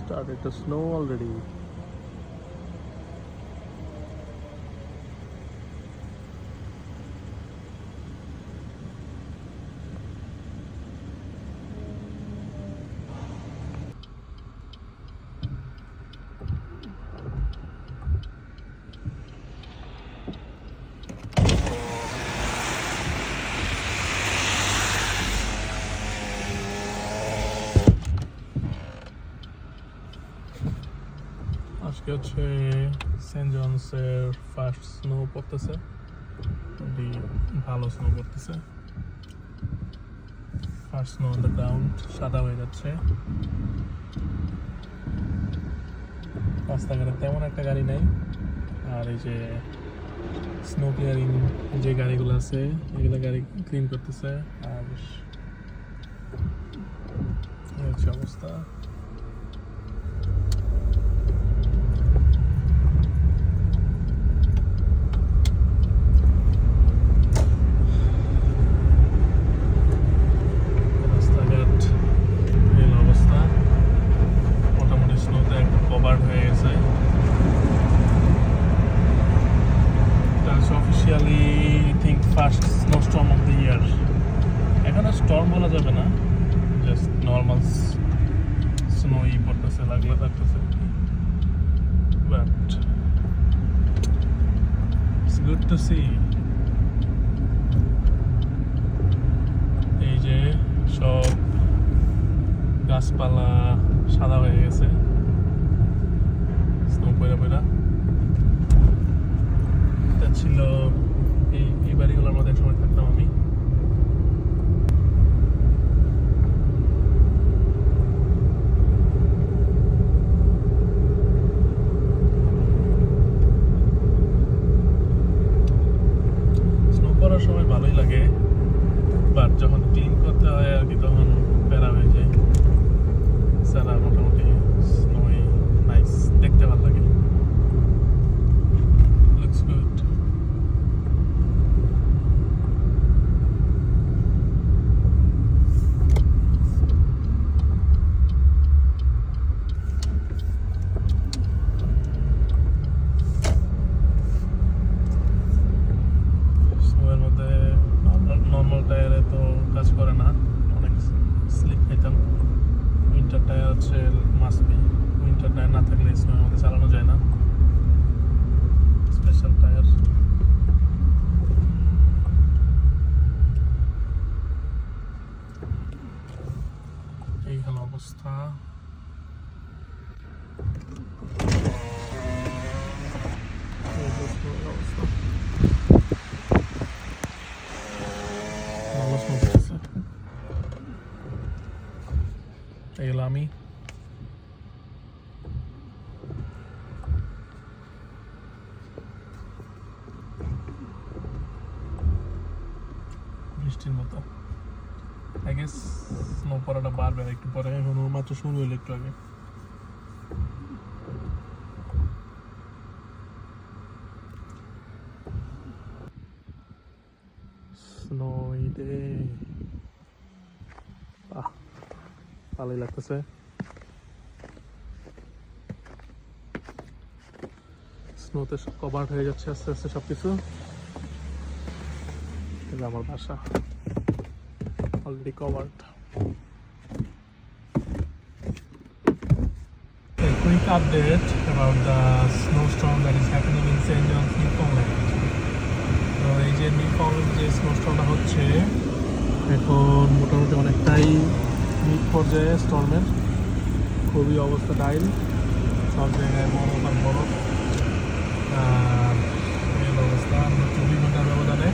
started to snow already. আজকে হচ্ছে Saint জনসের first snow পড়তেছে, ভালো স্নো পড়তেছে। First snow on the ground, সাদা হয়ে যাচ্ছে। রাস্তাঘাটে তেমন একটা গাড়ি নাই, আর এই যে স্নো ক্লিয়ারিং যে গাড়িগুলো আছে এগুলো গাড়ি ক্লিন করতেছে। আর এই হচ্ছে অবস্থা। First snowstorm of the year. এখানে স্টর্ম বলা যাবে না, জাস্ট নর্মাল স্নোই পড়তেছে, লাগতেছে, but it's good to see. এই যে সব গাছপালা সাদা হয়ে গেছে স্নো পয়রা পয়রা। এটা ছিল এই বাড়িগুলোর মধ্যে একসময় থাকতাম আমি। স্নো পড়ার সময় ভালোই লাগে, বাট যখন ক্লিন করতে হয় আর কি তখন প্যারা হয়ে যায়। সারা মোটামুটি স্নোই নাইস, দেখতে ভালো লাগে, লুকস গুড। নর্মাল টায়ারে তো কাজ করে না, অনেক স্লিপ খাইতাম। উইন্টার টায়ার হচ্ছে মাস্ট বি, উইন্টার টায়ার না থাকলে স্নোর মধ্যে চালানো যায় না, স্পেশাল টায়ার। এই হলো অবস্থা। এগুলো আমি বৃষ্টির মতো, আই গেস স্নো পড়াটা বাড়বে একটু পরে। এখন মাত্র শুরু হইলো একটু আগে। স্নোই ডে, ভালোই লাগতেছে। স্নোতে কভার হয়ে যাচ্ছে আস্তে আস্তে সবকিছু। আমার বাসা already covered. A quick update about the snowstorm that is happening in St. John's, Newfoundland. তো এই যে নিউফাউন্ডল্যান্ড যে স্নোস্টর্মটা হচ্ছে এখন মোটামুটি অনেকটাই মিড পর্যায়ে স্টর্মের, খুবই অবস্থা ডাইল, সব জায়গায় বরফ আর বরফ। এই অবস্থা 24 ঘন্টার ব্যবধানে।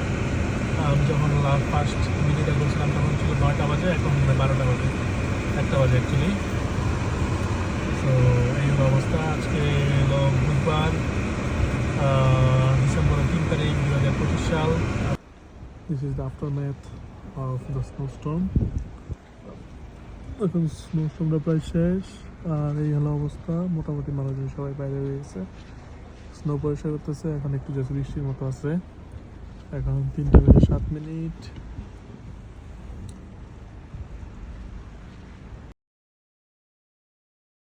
আমি যখন ফার্স্ট ভিডিওটা করছিলাম তখন ছিল 9টা বাজে, এখন 12টা বাজে, 1টা বাজে অ্যাকচুয়ালি। তো এই হলো অবস্থা। আজকে হলো বুধবার, ডিসেম্বরের 3 তারিখ 2025 সাল। This is the aftermath of the snowstorm. এখন স্নোস্টর্মটা প্রায় শেষ, আর এই হলো অবস্থা। মোটামুটি মানুষজন সবাই বাইরে হয়ে গেছে, স্নো পরিষ্কার করতেছে। এখন একটু জাস্ট বৃষ্টির মতো আছে। এখন 3টা বেজে 7 মিনিট।